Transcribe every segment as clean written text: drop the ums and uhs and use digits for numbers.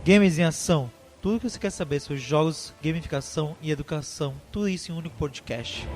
Games em Ação. Tudo o que você quer saber sobre jogos, gamificação e educação. Tudo isso em um único podcast.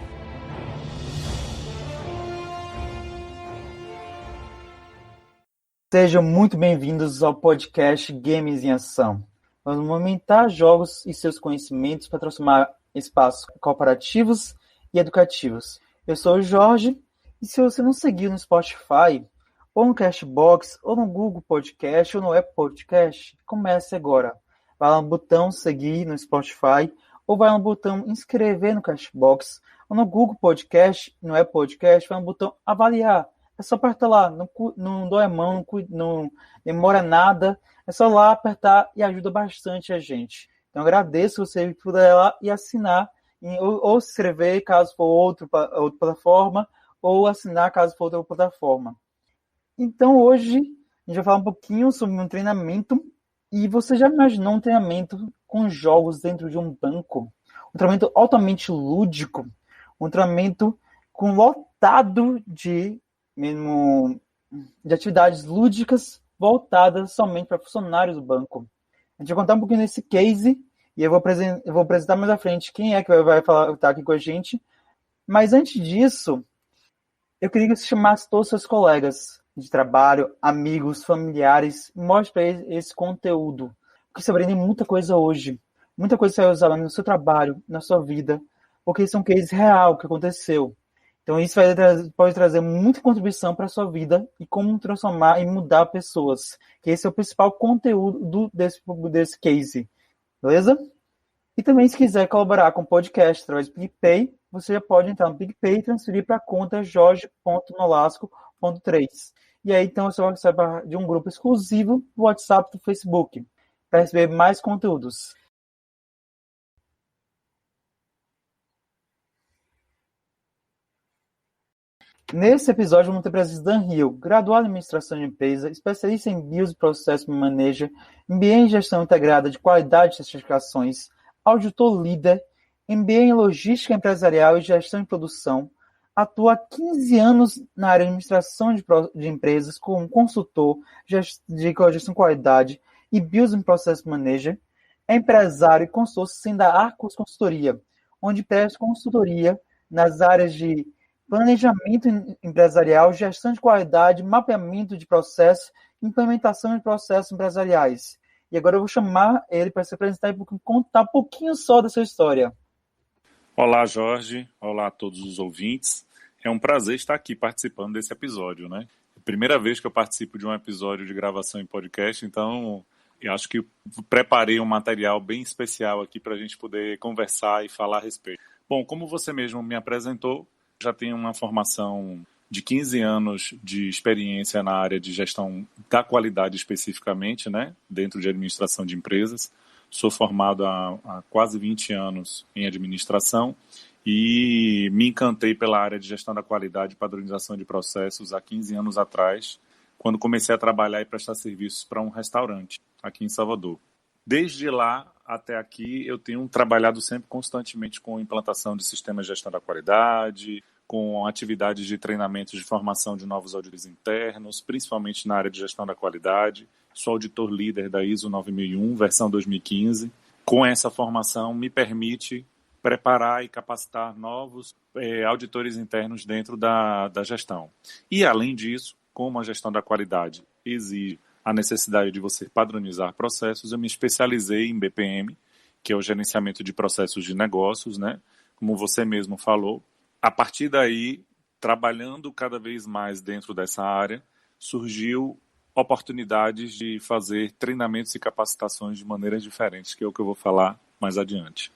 Sejam muito bem-vindos ao podcast Games em Ação. Vamos aumentar jogos e seus conhecimentos para transformar espaços cooperativos e educativos. Eu sou o Jorge, e se você não seguir no Spotify, ou no Castbox, ou no Google Podcast, ou no Apple Podcast, comece agora. Vai lá no botão seguir no Spotify, ou vai no botão inscrever no Castbox, ou no Google Podcast, no Apple Podcast, vai no botão avaliar. É só apertar lá, não dói a mão, não demora nada, é só lá apertar e ajuda bastante a gente. Então agradeço você puder ir lá e assinar, ou se inscrever caso for outra plataforma, ou assinar caso for outra plataforma. Então hoje a gente vai falar um pouquinho sobre um treinamento. E você já imaginou um treinamento com jogos dentro de um banco? Um treinamento altamente lúdico, um treinamento lotado de atividades lúdicas voltadas somente para funcionários do banco. A gente vai contar um pouquinho desse case e eu vou apresentar mais à frente quem é que vai estar aqui com a gente. Mas antes disso, eu queria que você chamasse todos os seus colegas de trabalho, amigos, familiares, mostre para eles esse conteúdo. Porque você aprende muita coisa hoje. Muita coisa você vai usar no seu trabalho, na sua vida, porque isso é um case real que aconteceu. Então isso pode trazer muita contribuição para a sua vida e como transformar e mudar pessoas. Que esse é o principal conteúdo desse case. Beleza? E também, se quiser colaborar com o podcast através do PicPay, você já pode entrar no PicPay e transferir para a conta jorge.nolasco.3. E aí, então, você vai participar de um grupo exclusivo do WhatsApp do Facebook para receber mais conteúdos. Nesse episódio, vamos ter a presença de Dan Hill, graduado em Administração de Empresa, especialista em BIOS e Processos Manager, MBA em Gestão Integrada de Qualidade e Certificações, auditor líder, MBA em Logística Empresarial e Gestão de Produção, atua há 15 anos na área de administração de empresas como consultor de gestão de qualidade e Business Process Manager. É empresário e consultor sem da Arcos Consultoria, onde presta consultoria nas áreas de planejamento empresarial, gestão de qualidade, mapeamento de processos, implementação de processos empresariais. E agora eu vou chamar ele para se apresentar e contar um pouquinho só da sua história. Olá, Jorge. Olá a todos os ouvintes. É um prazer estar aqui participando desse episódio, né? Primeira vez que eu participo de um episódio de gravação em podcast, então eu acho que preparei um material bem especial aqui para a gente poder conversar e falar a respeito. Bom, como você mesmo me apresentou, já tenho uma formação de 15 anos de experiência na área de gestão da qualidade especificamente, né? Dentro de administração de empresas. Sou formado há quase 20 anos em administração e me encantei pela área de gestão da qualidade e padronização de processos há 15 anos atrás, quando comecei a trabalhar e prestar serviços para um restaurante aqui em Salvador. Desde lá até aqui, eu tenho trabalhado sempre constantemente com implantação de sistemas de gestão da qualidade, com atividades de treinamento de formação de novos auditores internos, principalmente na área de gestão da qualidade. Sou auditor líder da ISO 9001, versão 2015. Com essa formação, me permite preparar e capacitar novos auditores internos dentro da gestão. E, além disso, como a gestão da qualidade exige a necessidade de você padronizar processos, eu me especializei em BPM, que é o gerenciamento de processos de negócios, né? Como você mesmo falou. A partir daí, trabalhando cada vez mais dentro dessa área, surgiu oportunidades de fazer treinamentos e capacitações de maneiras diferentes, que é o que eu vou falar mais adiante.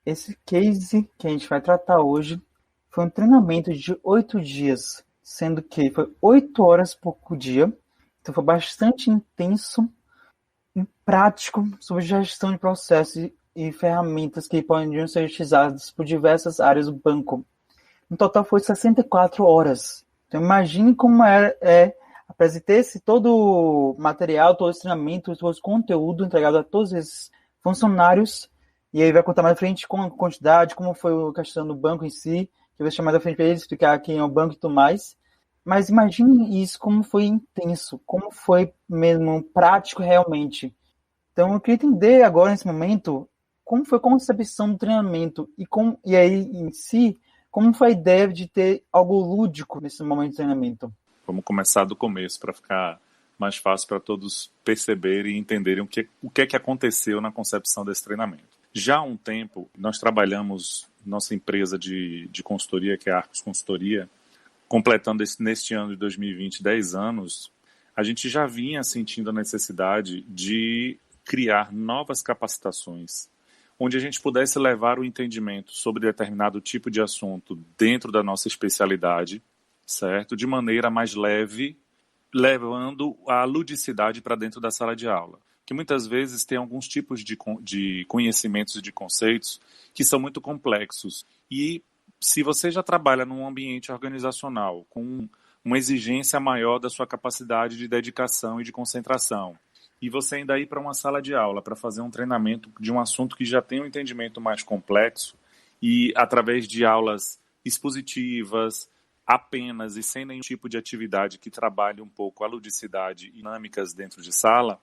Esse case que a gente vai tratar hoje foi um treinamento de 8 dias, sendo que foi 8 horas por dia, então foi bastante intenso e prático sobre gestão de processos e ferramentas que podem ser utilizadas por diversas áreas do banco. No total foi 64 horas. Então imagine como apresentar todo o material, todo esse treinamento, todo esse conteúdo entregado a todos esses funcionários E aí vai contar mais à frente com a quantidade, como foi a questão do banco em si, que eu vou chamar mais à frente para ele explicar quem é o banco e tudo mais. Mas imagine isso, como foi intenso, como foi mesmo prático realmente. Então eu queria entender agora, nesse momento, como foi a concepção do treinamento e aí em si, como foi a ideia de ter algo lúdico nesse momento de treinamento. Vamos começar do começo para ficar mais fácil para todos perceberem e entenderem o que é que aconteceu na concepção desse treinamento. Já há um tempo, nós trabalhamos, nossa empresa de consultoria, que é a Arcos Consultoria, completando neste ano de 2020 10 anos, a gente já vinha sentindo a necessidade de criar novas capacitações, onde a gente pudesse levar o entendimento sobre determinado tipo de assunto dentro da nossa especialidade, certo? De maneira mais leve, levando a ludicidade para dentro da sala de aula. Que muitas vezes tem alguns tipos de conhecimentos e de conceitos que são muito complexos. E se você já trabalha num ambiente organizacional com uma exigência maior da sua capacidade de dedicação e de concentração, e você ainda ir para uma sala de aula para fazer um treinamento de um assunto que já tem um entendimento mais complexo e através de aulas expositivas, apenas e sem nenhum tipo de atividade que trabalhe um pouco a ludicidade e dinâmicas dentro de sala,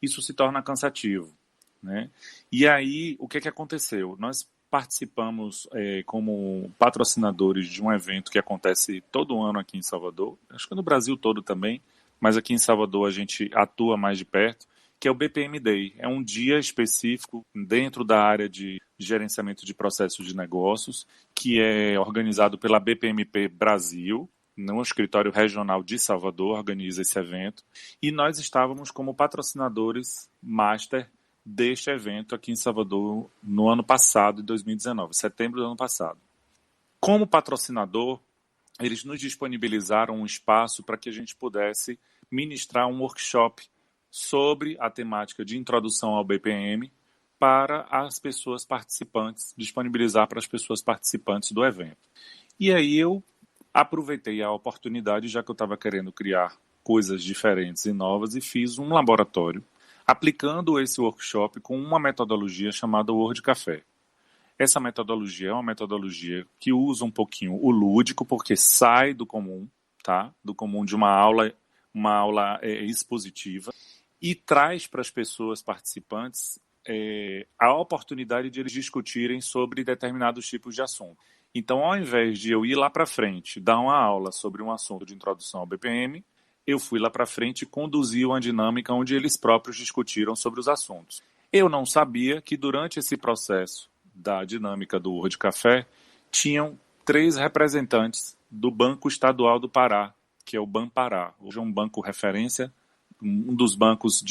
isso se torna cansativo, né? E aí, o que aconteceu? Nós participamos como patrocinadores de um evento que acontece todo ano aqui em Salvador, acho que no Brasil todo também, mas aqui em Salvador a gente atua mais de perto, que é o BPM Day. É um dia específico dentro da área de gerenciamento de processos de negócios, que é organizado pela BPMP Brasil, no escritório regional de Salvador, organiza esse evento, e nós estávamos como patrocinadores master deste evento aqui em Salvador no ano passado, em 2019, setembro do ano passado. Como patrocinador, eles nos disponibilizaram um espaço para que a gente pudesse ministrar um workshop sobre a temática de introdução ao BPM para as pessoas participantes, disponibilizar para as pessoas participantes do evento. E aí eu aproveitei a oportunidade, já que eu estava querendo criar coisas diferentes e novas, e fiz um laboratório aplicando esse workshop com uma metodologia chamada Word Café. Essa metodologia é uma metodologia que usa um pouquinho o lúdico, porque sai do comum, tá? Do comum de uma aula expositiva, e traz para as pessoas participantes a oportunidade de eles discutirem sobre determinados tipos de assunto. Então, ao invés de eu ir lá para frente, dar uma aula sobre um assunto de introdução ao BPM, eu fui lá para frente e conduzi uma dinâmica onde eles próprios discutiram sobre os assuntos. Eu não sabia que durante esse processo da dinâmica do Word Café, tinham 3 representantes do Banco Estadual do Pará, que é o Banpará. Hoje é um banco referência, um dos bancos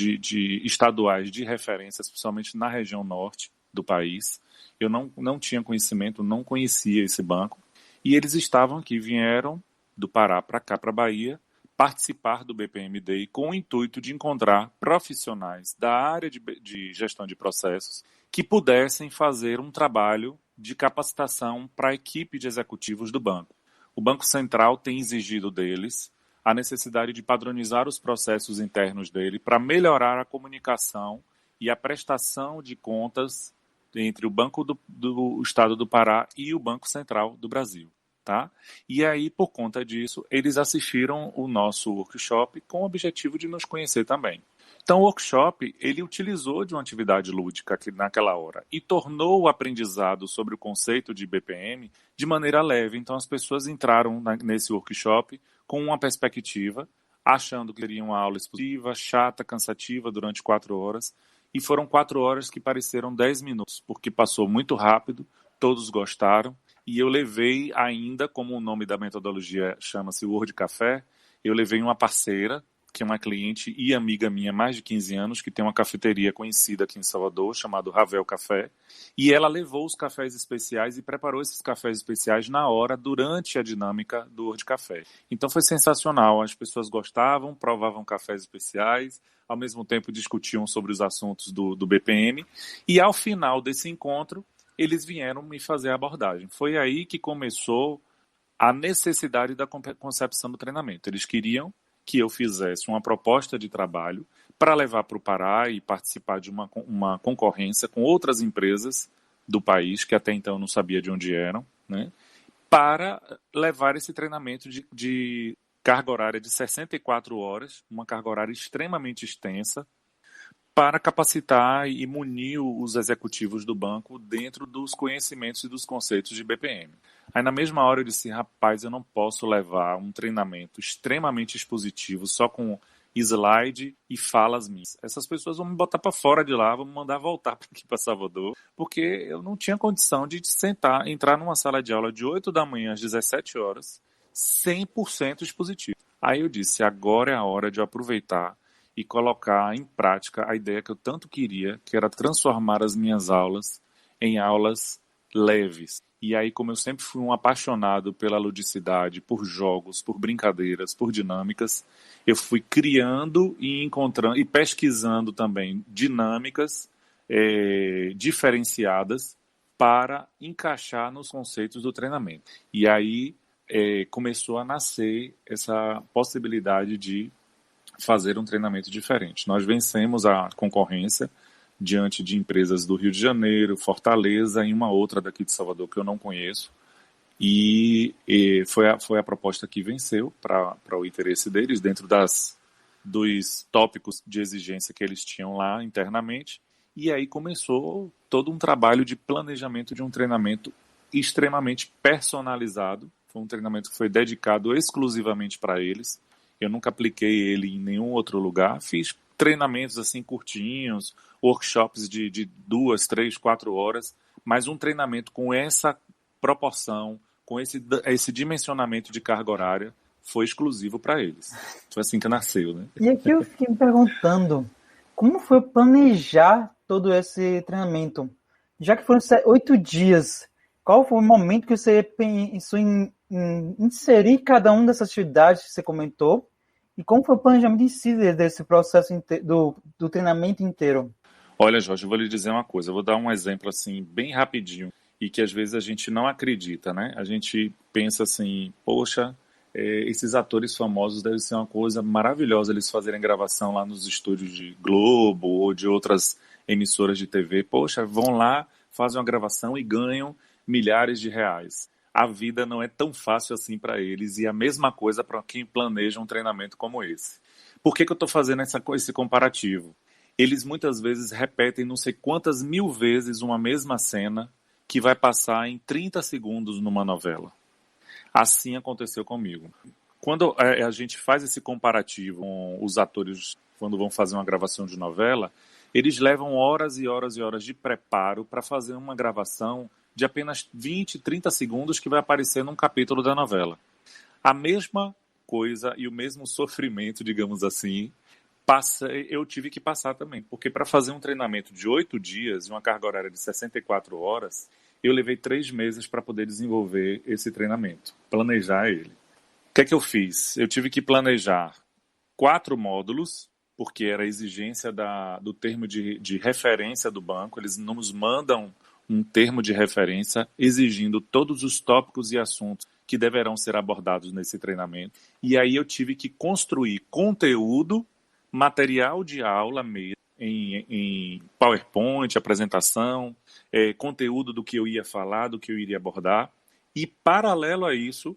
estaduais de referência, especialmente na região norte do país. Eu não tinha conhecimento, não conhecia esse banco. E eles estavam aqui, vieram do Pará para cá, para a Bahia, participar do BPM Day com o intuito de encontrar profissionais da área de gestão de processos que pudessem fazer um trabalho de capacitação para a equipe de executivos do banco. O Banco Central tem exigido deles a necessidade de padronizar os processos internos dele para melhorar a comunicação e a prestação de contas entre o Banco do Estado do Pará e o Banco Central do Brasil. Tá? E aí, por conta disso, eles assistiram o nosso workshop com o objetivo de nos conhecer também. Então, o workshop, ele utilizou de uma atividade lúdica naquela hora e tornou o aprendizado sobre o conceito de BPM de maneira leve. Então, as pessoas entraram nesse workshop com uma perspectiva, achando que seria uma aula expositiva, chata, cansativa, durante 4 horas. E foram 4 horas que pareceram 10 minutos, porque passou muito rápido, todos gostaram. E eu levei ainda, como o nome da metodologia chama-se Word Café, eu levei uma parceira, que é uma cliente e amiga minha há mais de 15 anos, que tem uma cafeteria conhecida aqui em Salvador, chamada Ravel Café, e ela levou os cafés especiais e preparou esses cafés especiais na hora, durante a dinâmica do Word Café. Então foi sensacional, as pessoas gostavam, provavam cafés especiais, ao mesmo tempo discutiam sobre os assuntos do BPM, e ao final desse encontro, eles vieram me fazer a abordagem. Foi aí que começou a necessidade da concepção do treinamento. Eles queriam que eu fizesse uma proposta de trabalho para levar para o Pará e participar de uma concorrência com outras empresas do país, que até então eu não sabia de onde eram, né, para levar esse treinamento de carga horária de 64 horas, uma carga horária extremamente extensa, para capacitar e munir os executivos do banco dentro dos conhecimentos e dos conceitos de BPM. Aí na mesma hora eu disse, rapaz, eu não posso levar um treinamento extremamente expositivo, só com slide e falas minhas. Essas pessoas vão me botar para fora de lá, vão me mandar voltar para aqui para Salvador, porque eu não tinha condição de sentar, entrar numa sala de aula de 8 da manhã às 17 horas, 100% expositivo. Aí eu disse, agora é a hora de eu aproveitar e colocar em prática a ideia que eu tanto queria, que era transformar as minhas aulas em aulas leves. E aí, como eu sempre fui um apaixonado pela ludicidade, por jogos, por brincadeiras, por dinâmicas, eu fui criando e encontrando e pesquisando também dinâmicas diferenciadas para encaixar nos conceitos do treinamento. E aí começou a nascer essa possibilidade de fazer um treinamento diferente. Nós vencemos a concorrência diante de empresas do Rio de Janeiro, Fortaleza e uma outra daqui de Salvador que eu não conheço. E foi a proposta que venceu para o interesse deles, dentro dos tópicos de exigência que eles tinham lá internamente. E aí começou todo um trabalho de planejamento de um treinamento extremamente personalizado. Foi um treinamento que foi dedicado exclusivamente para eles. Eu nunca apliquei ele em nenhum outro lugar. Fiz treinamentos assim curtinhos, workshops de 2, 3, 4 horas, mas um treinamento com essa proporção, com esse dimensionamento de carga horária, foi exclusivo para eles. Foi assim que nasceu, né? E aqui eu fiquei me perguntando, como foi planejar todo esse treinamento? Já que foram 8 dias, qual foi o momento que você pensou em inserir cada uma dessas atividades que você comentou? E como foi o planejamento em si desse processo do treinamento inteiro? Olha, Jorge, eu vou lhe dizer uma coisa. Eu vou dar um exemplo assim, bem rapidinho, e que às vezes a gente não acredita, né? A gente pensa assim, poxa, esses atores famosos devem ser uma coisa maravilhosa eles fazerem gravação lá nos estúdios de Globo ou de outras emissoras de TV. Poxa, vão lá, fazem uma gravação e ganham milhares de reais. A vida não é tão fácil assim para eles, e a mesma coisa para quem planeja um treinamento como esse. Por que eu estou fazendo esse comparativo? Eles muitas vezes repetem não sei quantas mil vezes uma mesma cena que vai passar em 30 segundos numa novela. Assim aconteceu comigo. Quando a gente faz esse comparativo com os atores quando vão fazer uma gravação de novela, eles levam horas e horas e horas de preparo para fazer uma gravação de apenas 20, 30 segundos que vai aparecer num capítulo da novela. A mesma coisa e o mesmo sofrimento, digamos assim, eu tive que passar também. Porque para fazer um treinamento de 8 dias e uma carga horária de 64 horas, eu levei 3 meses para poder desenvolver esse treinamento, planejar ele. O que é que eu fiz? Eu tive que planejar 4 módulos, porque era a exigência do termo de referência do banco. Eles nos mandam um termo de referência exigindo todos os tópicos e assuntos que deverão ser abordados nesse treinamento. E aí eu tive que construir conteúdo, material de aula mesmo, em PowerPoint, apresentação, conteúdo do que eu ia falar, do que eu iria abordar. E, paralelo a isso,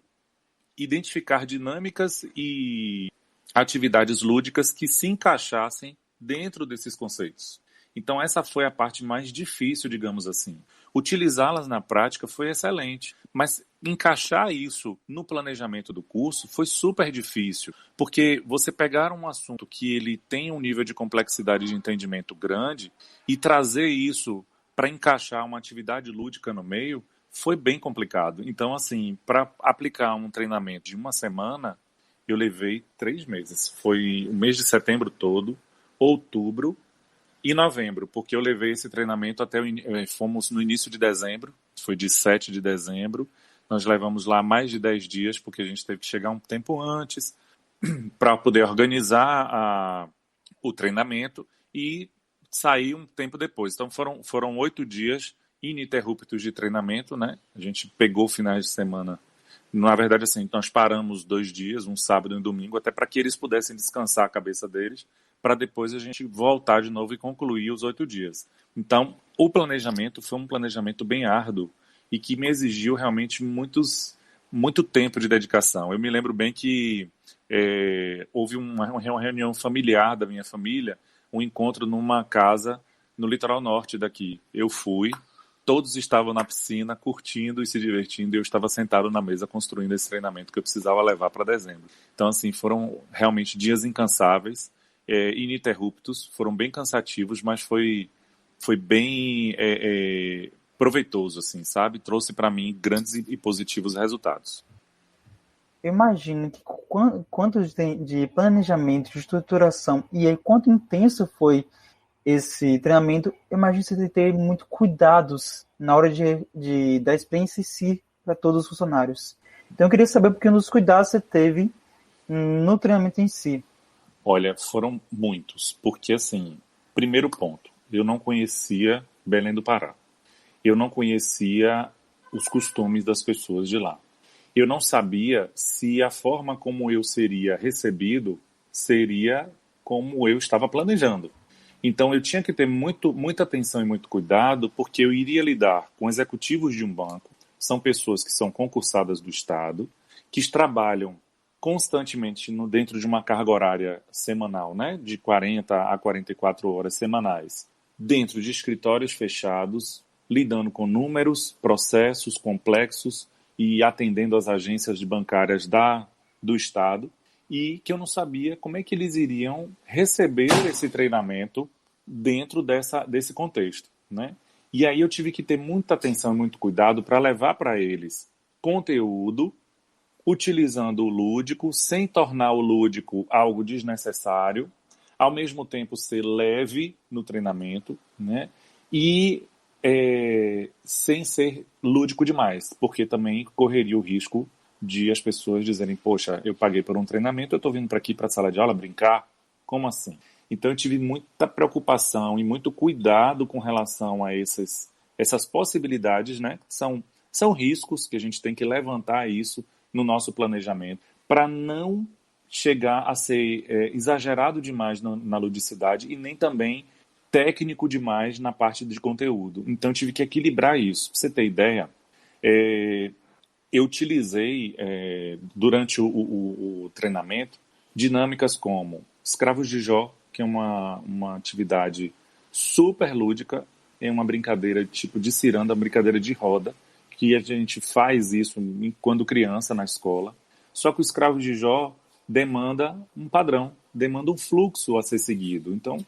identificar dinâmicas e atividades lúdicas que se encaixassem dentro desses conceitos. Então essa foi a parte mais difícil, digamos assim. Utilizá-las na prática foi excelente, mas encaixar isso no planejamento do curso foi super difícil, porque você pegar um assunto que ele tem um nível de complexidade de entendimento grande e trazer isso para encaixar uma atividade lúdica no meio foi bem complicado. Então, assim, para aplicar um treinamento de uma semana, eu levei 3 meses. Foi o mês de setembro todo, outubro e novembro, porque eu levei esse treinamento fomos no início de dezembro, foi de 7 de dezembro, nós levamos lá mais de 10 dias, porque a gente teve que chegar um tempo antes para poder organizar o treinamento e sair um tempo depois. Então foram 8 dias ininterruptos de treinamento, né? A gente pegou finais de semana. Na verdade, assim, nós paramos 2 dias, um sábado e um domingo, até para que eles pudessem descansar a cabeça deles, para depois a gente voltar de novo e concluir os 8 dias. Então, o planejamento foi um planejamento bem árduo e que me exigiu realmente muito tempo de dedicação. Eu me lembro bem que houve uma reunião familiar da minha família, um encontro numa casa no litoral norte daqui. Eu fui, todos estavam na piscina, curtindo e se divertindo, e eu estava sentado na mesa construindo esse treinamento que eu precisava levar para dezembro. Então, assim, foram realmente dias incansáveis, ininterruptos, foram bem cansativos, mas foi bem proveitoso, assim, sabe? Trouxe para mim grandes e positivos resultados. Eu imagino que quanto de planejamento, de estruturação e aí quanto intenso foi esse treinamento, eu imagino que você ter muito cuidados na hora da experiência em si para todos os funcionários. Então eu queria saber por que os cuidados você teve no treinamento em si. Olha, foram muitos, porque assim, primeiro ponto, eu não conhecia Belém do Pará. Eu não conhecia os costumes das pessoas de lá. Eu não sabia se a forma como eu seria recebido seria como eu estava planejando. Então eu tinha que ter muita atenção e muito cuidado, porque eu iria lidar com executivos de um banco, são pessoas que são concursadas do Estado, que trabalham constantemente dentro de uma carga horária semanal, né, de 40 a 44 horas semanais, dentro de escritórios fechados, lidando com números, processos complexos e atendendo as agências bancárias do Estado, e que eu não sabia como é que eles iriam receber esse treinamento dentro desse contexto, né? E aí eu tive que ter muita atenção e muito cuidado para levar para eles conteúdo, utilizando o lúdico, sem tornar o lúdico algo desnecessário, ao mesmo tempo ser leve no treinamento, né? E sem ser lúdico demais, porque também correria o risco de as pessoas dizerem, poxa, eu paguei por um treinamento, eu estou vindo para aqui para a sala de aula brincar? Como assim? Então eu tive muita preocupação e muito cuidado com relação a essas possibilidades, né? São riscos que a gente tem que levantar isso no nosso planejamento para não chegar a ser exagerado demais na ludicidade e nem também técnico demais na parte de conteúdo. Então eu tive que equilibrar isso. Pra você ter ideia, eu utilizei durante o treinamento dinâmicas como Escravos de Jó, que é uma atividade super lúdica, é uma brincadeira tipo de ciranda, uma brincadeira de roda, que a gente faz isso quando criança na escola. Só que o Escravos de Jó demanda um padrão, demanda um fluxo a ser seguido. Então,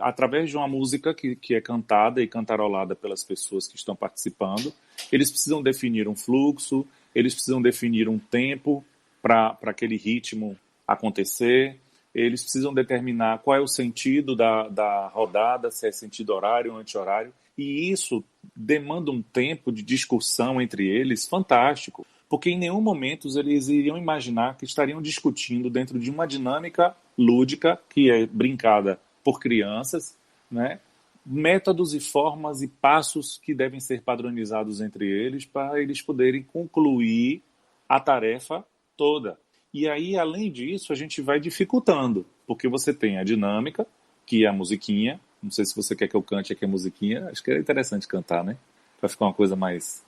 através de uma música que é cantada e cantarolada pelas pessoas que estão participando, eles precisam definir um fluxo, eles precisam definir um tempo para aquele ritmo acontecer, eles precisam determinar qual é o sentido da rodada, se é sentido horário ou anti-horário, e isso demanda um tempo de discussão entre eles fantástico, porque em nenhum momento eles iriam imaginar que estariam discutindo dentro de uma dinâmica lúdica, que é brincada por crianças, né? Métodos e formas e passos que devem ser padronizados entre eles para eles poderem concluir a tarefa toda. E aí, além disso, a gente vai dificultando, porque você tem a dinâmica, que é a musiquinha. Não sei se você quer que eu cante aqui a musiquinha. Acho que é interessante cantar, né? Para ficar uma coisa mais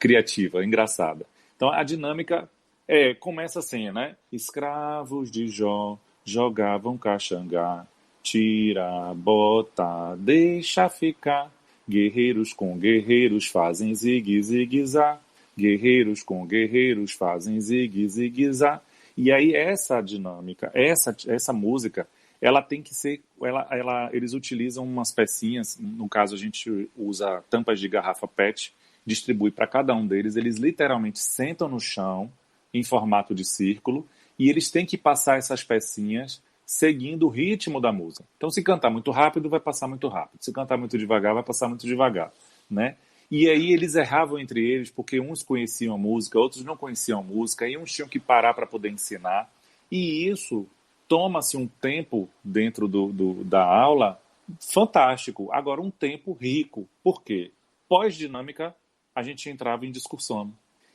criativa, engraçada. Então, a dinâmica começa assim, né? Escravos de Jó jogavam caxangá, tira, bota, deixa ficar. Guerreiros com guerreiros fazem zigue-zigue-zá. Guerreiros com guerreiros fazem zigue-zigue-zá. E aí essa dinâmica, essa música, ela tem que ser... eles utilizam umas pecinhas, no caso a gente usa tampas de garrafa PET, distribui para cada um deles, eles literalmente sentam no chão, em formato de círculo, e eles têm que passar essas pecinhas seguindo o ritmo da música. Então, se cantar muito rápido, vai passar muito rápido. Se cantar muito devagar, vai passar muito devagar, né? E aí eles erravam entre eles, porque uns conheciam a música, outros não conheciam a música, e uns tinham que parar para poder ensinar. E isso toma-se um tempo dentro da aula fantástico. Agora, um tempo rico. Por quê? Pós-dinâmica, a gente entrava em discussão.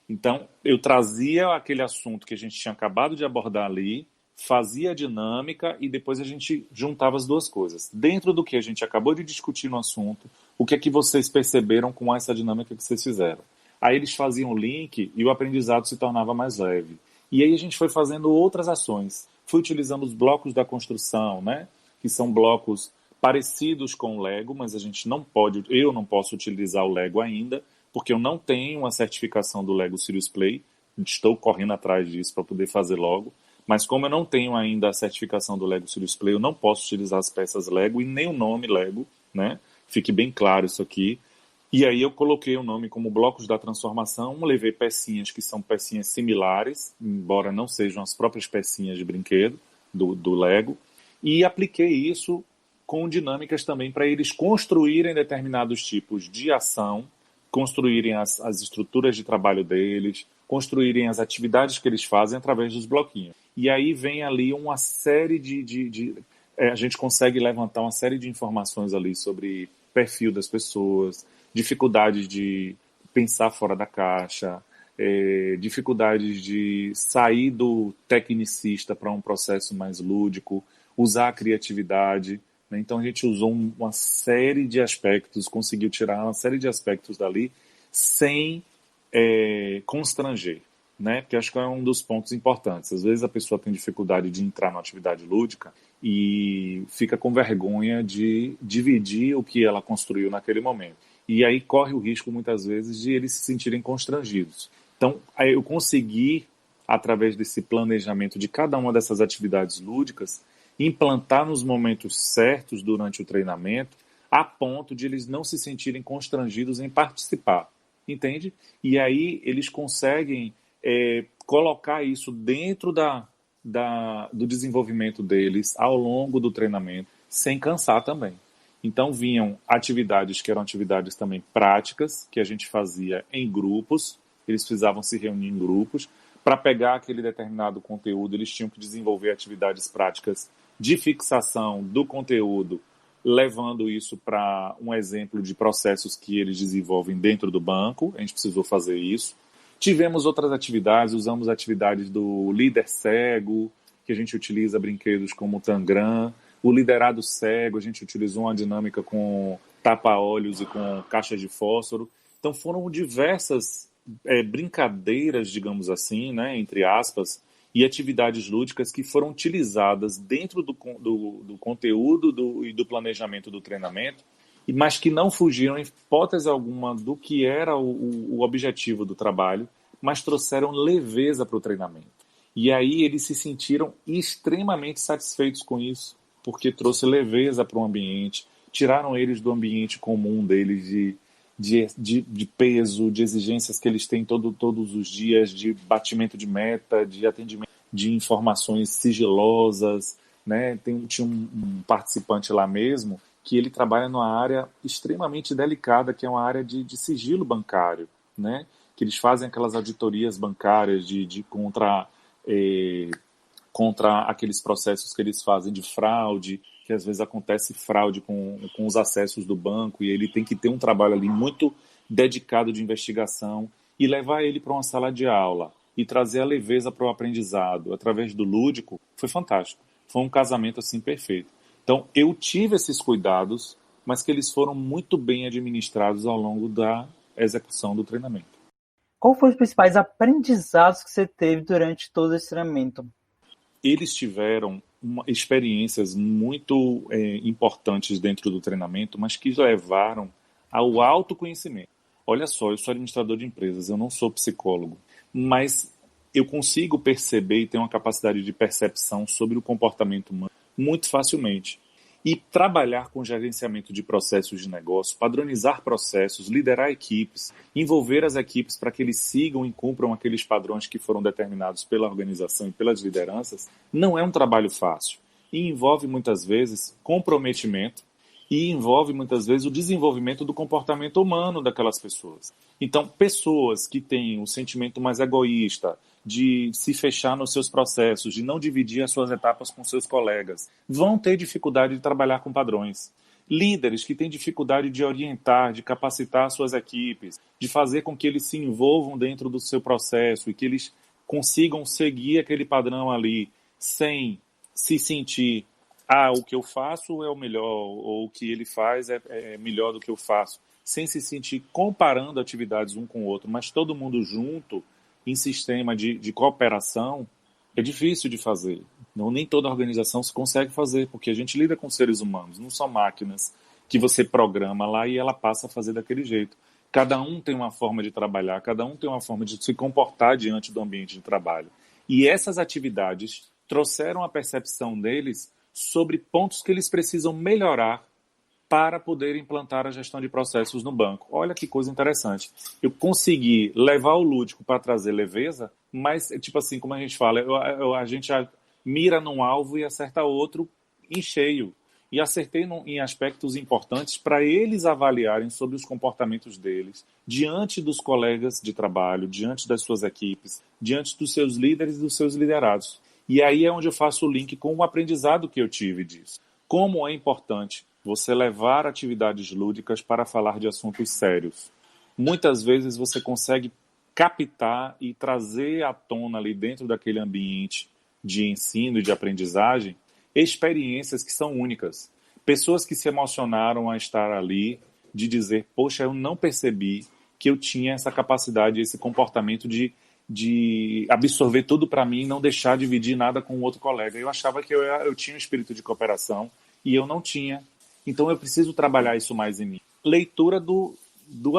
Então, eu trazia aquele assunto que a gente tinha acabado de abordar ali, fazia a dinâmica e depois a gente juntava as duas coisas. Dentro do que a gente acabou de discutir no assunto, o que é que vocês perceberam com essa dinâmica que vocês fizeram? Aí eles faziam o link e o aprendizado se tornava mais leve. E aí a gente foi fazendo outras ações. Fui utilizando os blocos da construção, né? Que são blocos parecidos com o Lego, mas a gente não pode, eu não posso utilizar o Lego ainda, porque eu não tenho a certificação do Lego Serious Play. Estou correndo atrás disso para poder fazer logo. Mas como eu não tenho ainda a certificação do Lego Serious Play, eu não posso utilizar as peças Lego e nem o nome Lego, né? Fique bem claro isso aqui. E aí eu coloquei o nome como blocos da transformação, levei pecinhas que são pecinhas similares, embora não sejam as próprias pecinhas de brinquedo do Lego, e apliquei isso com dinâmicas também para eles construírem determinados tipos de ação, construírem as estruturas de trabalho deles, construírem as atividades que eles fazem através dos bloquinhos. E aí vem ali uma série a gente consegue levantar uma série de informações ali sobre perfil das pessoas, dificuldades de pensar fora da caixa, dificuldades de sair do tecnicista para um processo mais lúdico, usar a criatividade, né? Então a gente usou uma série de aspectos, conseguiu tirar uma série de aspectos dali sem constranger, né? Porque acho que é um dos pontos importantes. Às vezes a pessoa tem dificuldade de entrar na atividade lúdica e fica com vergonha de dividir o que ela construiu naquele momento. E aí corre o risco, muitas vezes, de eles se sentirem constrangidos. Então, aí eu consegui, através desse planejamento de cada uma dessas atividades lúdicas, implantar nos momentos certos durante o treinamento, a ponto de eles não se sentirem constrangidos em participar, entende? E aí eles conseguem colocar isso dentro do desenvolvimento deles ao longo do treinamento, sem cansar também. Então vinham atividades que eram atividades também práticas, que a gente fazia em grupos, eles precisavam se reunir em grupos, para pegar aquele determinado conteúdo, eles tinham que desenvolver atividades práticas de fixação do conteúdo, levando isso para um exemplo de processos que eles desenvolvem dentro do banco, a gente precisou fazer isso. Tivemos outras atividades, usamos atividades do líder cego, que a gente utiliza brinquedos como o Tangram. O liderado cego, a gente utilizou uma dinâmica com tapa-olhos e com caixas de fósforo. Então foram diversas brincadeiras, digamos assim, né, entre aspas, e atividades lúdicas que foram utilizadas dentro do conteúdo e do planejamento do treinamento, mas que não fugiram, em hipótese alguma, do que era o objetivo do trabalho, mas trouxeram leveza para o treinamento. E aí eles se sentiram extremamente satisfeitos com isso, porque trouxe leveza para o ambiente, tiraram eles do ambiente comum deles de peso, de exigências que eles têm todos os dias, de batimento de meta, de atendimento de informações sigilosas, né? Tinha um participante lá mesmo que ele trabalha numa área extremamente delicada, que é uma área de sigilo bancário, né? Que eles fazem aquelas auditorias bancárias contra aqueles processos que eles fazem de fraude, que às vezes acontece fraude com os acessos do banco, e ele tem que ter um trabalho ali muito dedicado de investigação, e levar ele para uma sala de aula e trazer a leveza para o aprendizado através do lúdico, foi fantástico. Foi um casamento assim perfeito. Então eu tive esses cuidados, mas que eles foram muito bem administrados ao longo da execução do treinamento. Qual foram os principais aprendizados que você teve durante todo esse treinamento? Eles tiveram experiências muito importantes dentro do treinamento, mas que levaram ao autoconhecimento. Olha só, eu sou administrador de empresas, eu não sou psicólogo, mas eu consigo perceber e ter uma capacidade de percepção sobre o comportamento humano muito facilmente. E trabalhar com gerenciamento de processos de negócio, padronizar processos, liderar equipes, envolver as equipes para que eles sigam e cumpram aqueles padrões que foram determinados pela organização e pelas lideranças, não é um trabalho fácil. E envolve muitas vezes comprometimento e envolve muitas vezes o desenvolvimento do comportamento humano daquelas pessoas. Então, pessoas que têm um sentimento mais egoísta, de se fechar nos seus processos, de não dividir as suas etapas com seus colegas, vão ter dificuldade de trabalhar com padrões. Líderes que têm dificuldade de orientar, de capacitar suas equipes, de fazer com que eles se envolvam dentro do seu processo e que eles consigam seguir aquele padrão ali, sem se sentir, o que eu faço é o melhor, ou o que ele faz é melhor do que eu faço, sem se sentir comparando atividades um com o outro, mas todo mundo junto, em sistema de cooperação, é difícil de fazer. Não, nem toda organização se consegue fazer, porque a gente lida com seres humanos, não são máquinas que você programa lá e ela passa a fazer daquele jeito. Cada um tem uma forma de trabalhar, cada um tem uma forma de se comportar diante do ambiente de trabalho. E essas atividades trouxeram a percepção deles sobre pontos que eles precisam melhorar para poder implantar a gestão de processos no banco. Olha que coisa interessante. Eu consegui levar o lúdico para trazer leveza, mas, tipo assim, como a gente fala, a gente já mira num alvo e acerta outro em cheio. E acertei em aspectos importantes para eles avaliarem sobre os comportamentos deles, diante dos colegas de trabalho, diante das suas equipes, diante dos seus líderes e dos seus liderados. E aí é onde eu faço o link com o aprendizado que eu tive disso. Como é importante você levar atividades lúdicas para falar de assuntos sérios. Muitas vezes você consegue captar e trazer à tona ali dentro daquele ambiente de ensino e de aprendizagem experiências que são únicas. Pessoas que se emocionaram a estar ali, de dizer, poxa, eu não percebi que eu tinha essa capacidade, esse comportamento de absorver tudo para mim e não deixar dividir nada com o outro colega. Eu achava que eu tinha um espírito de cooperação e eu não tinha. Então eu preciso trabalhar isso mais em mim. Leitura do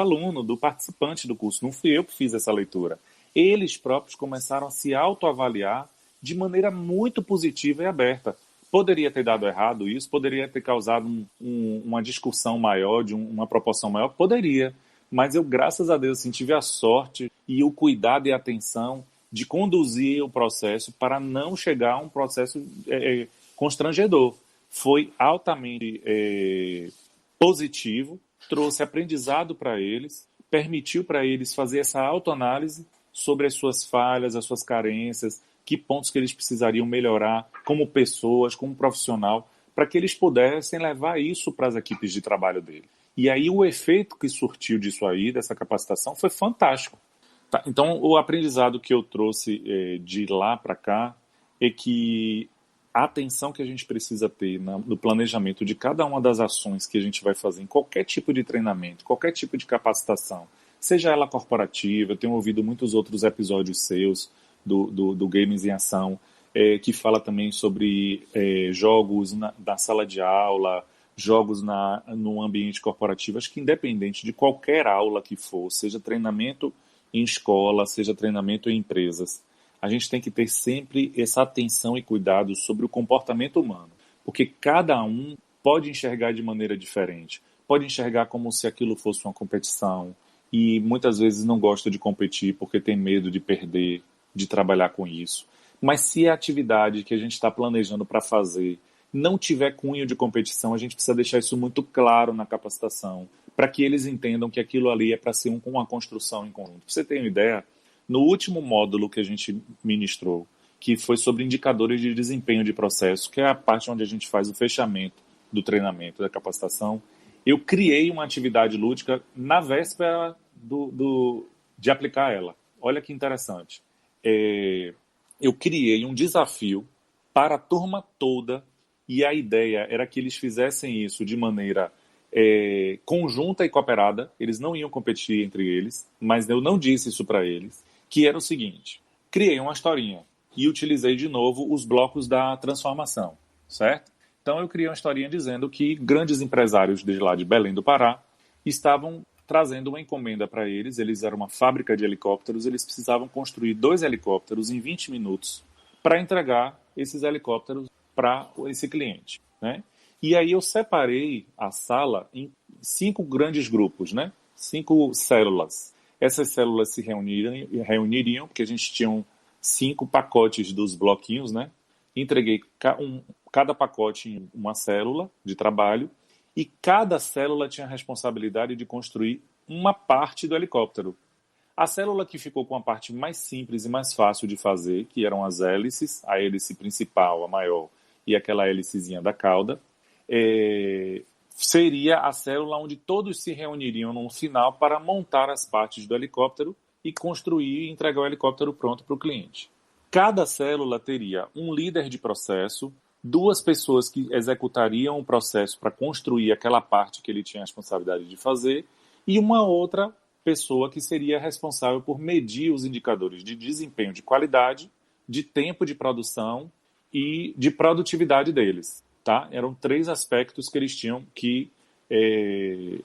aluno, do participante do curso. Não fui eu que fiz essa leitura. Eles próprios começaram a se autoavaliar de maneira muito positiva e aberta. Poderia ter dado errado isso, poderia ter causado uma discussão maior, de uma proporção maior, poderia. Mas eu, graças a Deus, assim, tive a sorte e o cuidado e a atenção de conduzir o processo para não chegar a um processo constrangedor. Foi altamente positivo, trouxe aprendizado para eles, permitiu para eles fazer essa autoanálise sobre as suas falhas, as suas carências, que pontos que eles precisariam melhorar como pessoas, como profissional, para que eles pudessem levar isso para as equipes de trabalho dele. E aí o efeito que surtiu disso aí, dessa capacitação, foi fantástico. Tá? Então, o aprendizado que eu trouxe de lá para cá é que a atenção que a gente precisa ter no planejamento de cada uma das ações que a gente vai fazer em qualquer tipo de treinamento, qualquer tipo de capacitação, seja ela corporativa, eu tenho ouvido muitos outros episódios seus do Games em Ação, que fala também sobre jogos na sala de aula, jogos no ambiente corporativo. Acho que independente de qualquer aula que for, seja treinamento em escola, seja treinamento em empresas, a gente tem que ter sempre essa atenção e cuidado sobre o comportamento humano, porque cada um pode enxergar de maneira diferente, pode enxergar como se aquilo fosse uma competição e muitas vezes não gosta de competir porque tem medo de perder, de trabalhar com isso. Mas se a atividade que a gente está planejando para fazer não tiver cunho de competição, a gente precisa deixar isso muito claro na capacitação, para que eles entendam que aquilo ali é para ser uma construção em conjunto. Pra você ter uma ideia, no último módulo que a gente ministrou, que foi sobre indicadores de desempenho de processo, que é a parte onde a gente faz o fechamento do treinamento, da capacitação, eu criei uma atividade lúdica na véspera de aplicar ela. Olha que interessante. Eu criei um desafio para a turma toda e a ideia era que eles fizessem isso de maneira conjunta e cooperada. Eles não iam competir entre eles, mas eu não disse isso para eles, que era o seguinte: criei uma historinha e utilizei de novo os blocos da transformação, certo? Então eu criei uma historinha dizendo que grandes empresários de lá de Belém do Pará estavam trazendo uma encomenda para eles. Eles eram uma fábrica de helicópteros, eles precisavam construir 2 helicópteros em 20 minutos para entregar esses helicópteros para esse cliente, né? E aí eu separei a sala em 5 grandes grupos, né? 5 células. Essas células se reuniriam, porque a gente tinha 5 pacotes dos bloquinhos, né? Entreguei cada pacote em uma célula de trabalho e cada célula tinha a responsabilidade de construir uma parte do helicóptero. A célula que ficou com a parte mais simples e mais fácil de fazer, que eram as hélices, a hélice principal, a maior, e aquela hélicezinha da cauda, seria a célula onde todos se reuniriam no final para montar as partes do helicóptero e construir e entregar o helicóptero pronto para o cliente. Cada célula teria um líder de processo, 2 pessoas que executariam o processo para construir aquela parte que ele tinha a responsabilidade de fazer, e uma outra pessoa que seria responsável por medir os indicadores de desempenho de qualidade, de tempo de produção e de produtividade deles. Tá? Eram 3 aspectos que eles tinham que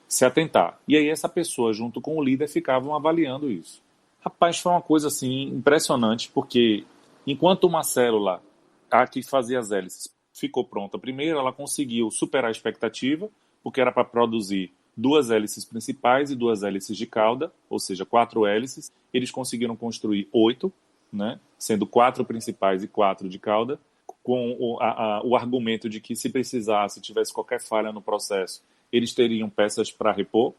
se atentar. E aí essa pessoa, junto com o líder, ficavam avaliando isso. Rapaz, foi uma coisa assim impressionante, porque enquanto uma célula, a que fazia as hélices, ficou pronta primeiro, ela conseguiu superar a expectativa, porque era para produzir 2 hélices principais e 2 hélices de cauda, ou seja, 4 hélices. Eles conseguiram construir 8, né, sendo 4 principais e 4 de cauda, com o argumento de que se precisasse, tivesse qualquer falha no processo, eles teriam peças para repor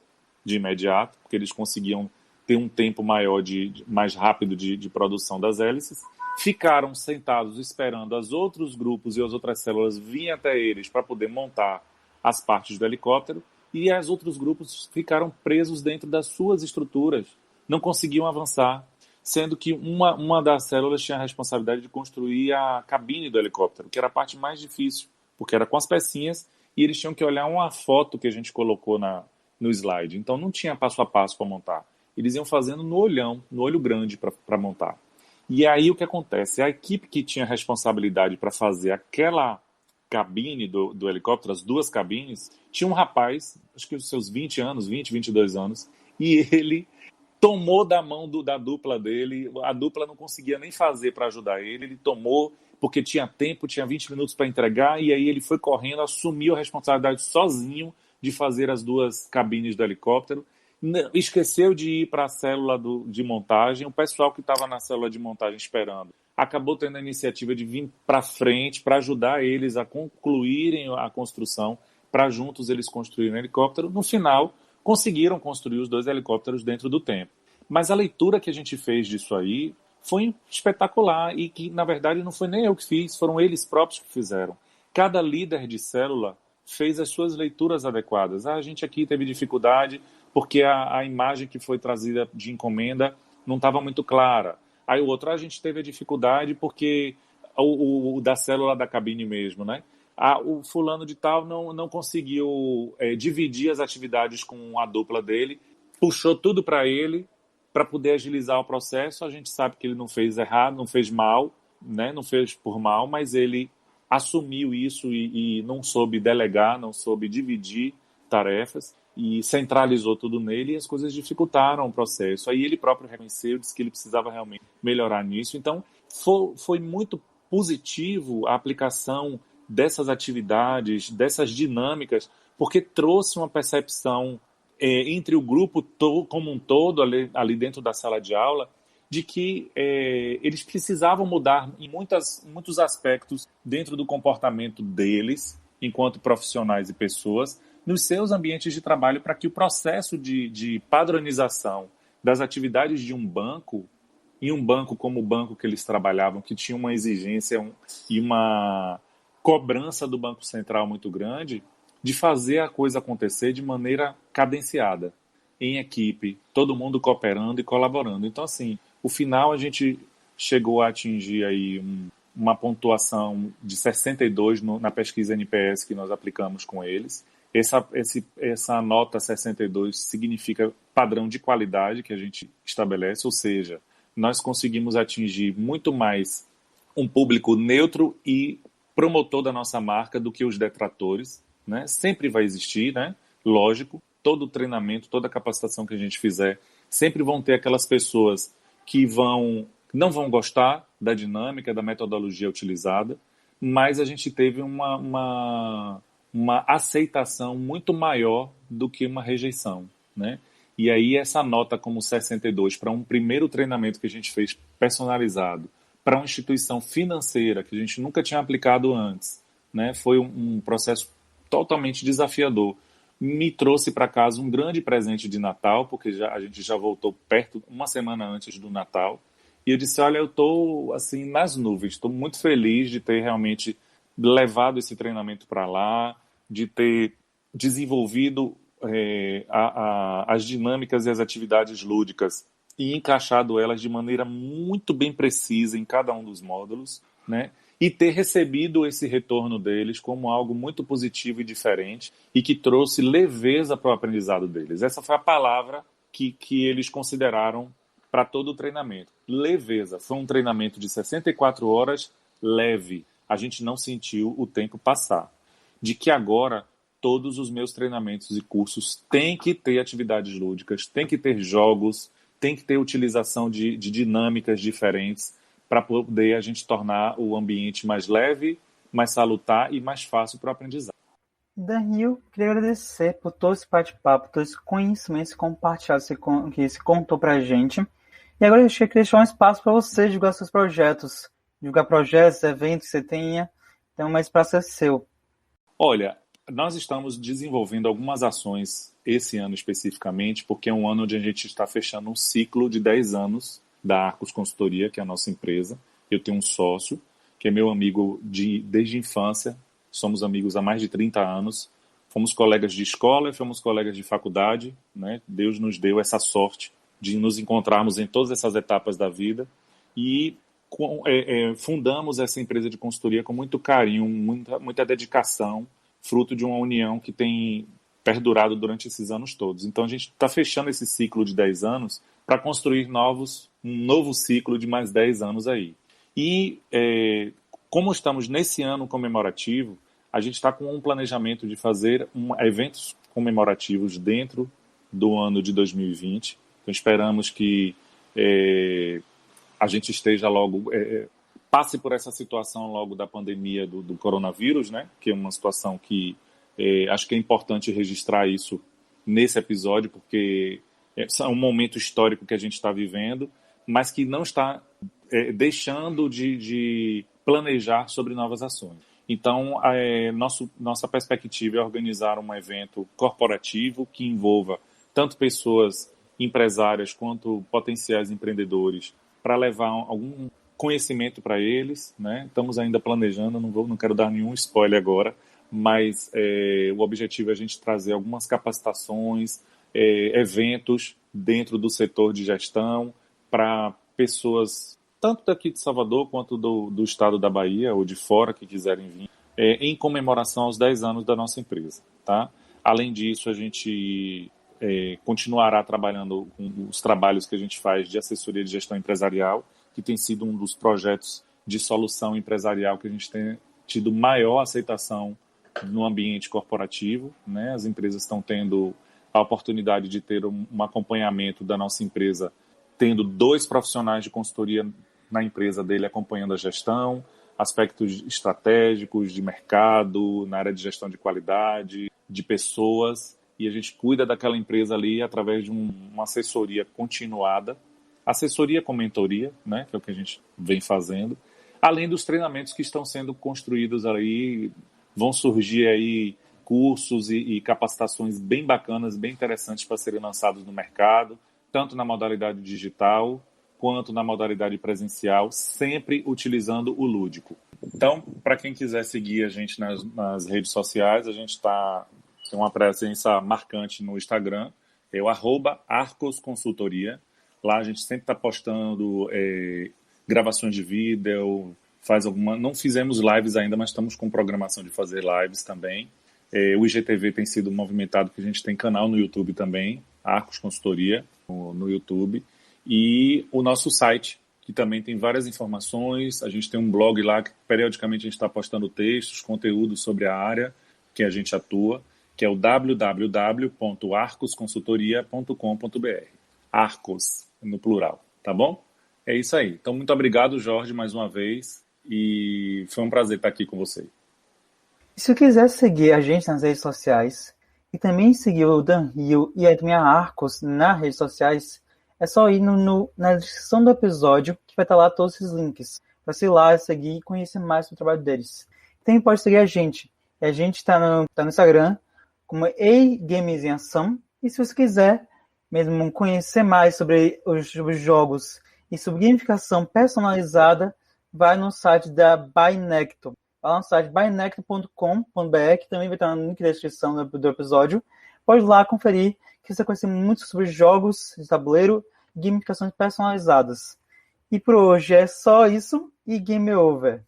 de imediato, porque eles conseguiam ter um tempo maior, mais rápido de produção das hélices. Ficaram sentados esperando os outros grupos e as outras células virem até eles para poder montar as partes do helicóptero, e os outros grupos ficaram presos dentro das suas estruturas, não conseguiam avançar, sendo que uma das células tinha a responsabilidade de construir a cabine do helicóptero, que era a parte mais difícil, porque era com as pecinhas, e eles tinham que olhar uma foto que a gente colocou no slide. Então não tinha passo a passo para montar. Eles iam fazendo no olho grande para montar. E aí o que acontece? A equipe que tinha responsabilidade para fazer aquela cabine do helicóptero, as 2 cabines, tinha um rapaz, acho que os seus 20 anos, 20, 22 anos, e ele tomou da mão da dupla dele, a dupla não conseguia nem fazer para ajudar ele tomou porque tinha tempo, tinha 20 minutos para entregar, e aí ele foi correndo, assumiu a responsabilidade sozinho de fazer as 2 cabines do helicóptero, esqueceu de ir para a célula de montagem, o pessoal que estava na célula de montagem esperando acabou tendo a iniciativa de vir para frente para ajudar eles a concluírem a construção, para juntos eles construírem o helicóptero. No final, conseguiram construir os 2 helicópteros dentro do tempo. Mas a leitura que a gente fez disso aí foi espetacular e que, na verdade, não foi nem eu que fiz, foram eles próprios que fizeram. Cada líder de célula fez as suas leituras adequadas. A gente aqui teve dificuldade porque a imagem que foi trazida de encomenda não estava muito clara. Aí o outro, a gente teve a dificuldade porque o da célula da cabine mesmo, né? O fulano de tal não conseguiu dividir as atividades com a dupla dele, puxou tudo para ele, para poder agilizar o processo. A gente sabe que ele não fez errado, não fez mal, né? Não fez por mal, mas ele assumiu isso e não soube delegar, não soube dividir tarefas e centralizou tudo nele, e as coisas dificultaram o processo. Aí ele próprio reconheceu, disse que ele precisava realmente melhorar nisso. Então foi muito positivo a aplicação dessas atividades, dessas dinâmicas, porque trouxe uma percepção entre o grupo como um todo, ali dentro da sala de aula, de que eles precisavam mudar em muitos aspectos dentro do comportamento deles, enquanto profissionais e pessoas, nos seus ambientes de trabalho, para que o processo de padronização das atividades de um banco, em um banco como o banco que eles trabalhavam, que tinha uma exigência e uma cobrança do Banco Central muito grande, de fazer a coisa acontecer de maneira cadenciada, em equipe, todo mundo cooperando e colaborando. Então, assim, o final a gente chegou a atingir aí uma pontuação de 62 na pesquisa NPS que nós aplicamos com eles. Essa nota 62 significa padrão de qualidade que a gente estabelece, ou seja, nós conseguimos atingir muito mais um público neutro e promotor da nossa marca do que os detratores, né? Sempre vai existir, né? Lógico, todo o treinamento, toda a capacitação que a gente fizer, sempre vão ter aquelas pessoas que não vão gostar da dinâmica, da metodologia utilizada, mas a gente teve uma aceitação muito maior do que uma rejeição, né? E aí essa nota como 62 para um primeiro treinamento que a gente fez personalizado para uma instituição financeira que a gente nunca tinha aplicado antes, né? Foi um processo totalmente desafiador. Me trouxe para casa um grande presente de Natal, porque a gente já voltou perto, uma semana antes do Natal, e eu disse, olha, eu estou assim, nas nuvens, estou muito feliz de ter realmente levado esse treinamento para lá, de ter desenvolvido as dinâmicas e as atividades lúdicas e encaixado elas de maneira muito bem precisa em cada um dos módulos, né? E ter recebido esse retorno deles como algo muito positivo e diferente e que trouxe leveza para o aprendizado deles. Essa foi a palavra que eles consideraram para todo o treinamento. Leveza. Foi um treinamento de 64 horas leve. A gente não sentiu o tempo passar. De que agora todos os meus treinamentos e cursos têm que ter atividades lúdicas, têm que ter jogos, tem que ter utilização de dinâmicas diferentes para poder a gente tornar o ambiente mais leve, mais salutar e mais fácil para o aprendizado. Danilo, queria agradecer por todo esse bate-papo, todo esse conhecimento compartilhado que você contou para a gente. E agora eu queria deixar um espaço para você divulgar seus projetos, eventos que você tenha. Então, mais espaço é seu. Olha, nós estamos desenvolvendo algumas ações esse ano especificamente, porque é um ano onde a gente está fechando um ciclo de 10 anos da Arcos Consultoria, que é a nossa empresa. Eu tenho um sócio, que é meu amigo desde a infância, somos amigos há mais de 30 anos, fomos colegas de escola e fomos colegas de faculdade, né? Deus nos deu essa sorte de nos encontrarmos em todas essas etapas da vida e fundamos essa empresa de consultoria com muito carinho, muita dedicação, fruto de uma união que tem perdurado durante esses anos todos. Então a gente está fechando esse ciclo de 10 anos para construir um novo ciclo de mais 10 anos aí. E como estamos nesse ano comemorativo, a gente está com um planejamento de fazer eventos comemorativos dentro do ano de 2020. Então esperamos que a gente esteja logo, passe por essa situação logo da pandemia do coronavírus, né? Que é uma situação que acho que é importante registrar isso nesse episódio, porque é um momento histórico que a gente está vivendo, mas que não está deixando de planejar sobre novas ações. Então, nossa perspectiva é organizar um evento corporativo que envolva tanto pessoas empresárias quanto potenciais empreendedores, para levar algum conhecimento para eles, né? Estamos ainda planejando, não quero dar nenhum spoiler agora, mas o objetivo é a gente trazer algumas capacitações, eventos dentro do setor de gestão para pessoas tanto daqui de Salvador quanto do estado da Bahia ou de fora que quiserem vir, em comemoração aos 10 anos da nossa empresa, tá? Além disso, a gente continuará trabalhando com os trabalhos que a gente faz de assessoria de gestão empresarial, que tem sido um dos projetos de solução empresarial que a gente tem tido maior aceitação no ambiente corporativo, né? As empresas estão tendo a oportunidade de ter um acompanhamento da nossa empresa, tendo 2 profissionais de consultoria na empresa dele acompanhando a gestão, aspectos estratégicos, de mercado, na área de gestão de qualidade, de pessoas, e a gente cuida daquela empresa ali através de uma assessoria continuada, assessoria com mentoria, né, que é o que a gente vem fazendo, além dos treinamentos que estão sendo construídos aí, vão surgir aí cursos e capacitações bem bacanas, bem interessantes para serem lançados no mercado, tanto na modalidade digital quanto na modalidade presencial, sempre utilizando o lúdico. Então, para quem quiser seguir a gente nas redes sociais, a gente tem uma presença marcante no Instagram, é o @arcosconsultoria. Lá a gente sempre está postando gravações de vídeo, não fizemos lives ainda, mas estamos com programação de fazer lives também. O IGTV tem sido movimentado, porque a gente tem canal no YouTube também, Arcos Consultoria, no YouTube. E o nosso site, que também tem várias informações. A gente tem um blog lá que periodicamente a gente está postando textos, conteúdos sobre a área que a gente atua, que é o www.arcosconsultoria.com.br. Arcos, no plural, tá bom? É isso aí. Então, muito obrigado, Jorge, mais uma vez. E foi um prazer estar aqui com você. E se quiser seguir a gente nas redes sociais e também seguir o Danilo e também a Arcos nas redes sociais, é só ir na descrição do episódio, que vai estar lá todos esses links. Para você ir lá, seguir e conhecer mais sobre o trabalho deles. Também pode seguir a gente. A gente está no Instagram como Games em Ação. E se você quiser mesmo conhecer mais sobre os jogos e sobre gamificação personalizada, vai no site da Bynecto. Vai lá no site bynecto.com.br, que também vai estar no link da descrição do episódio. Pode ir lá conferir, que você vai conhecer muito sobre jogos de tabuleiro gamificações personalizadas. E por hoje é só isso e game over.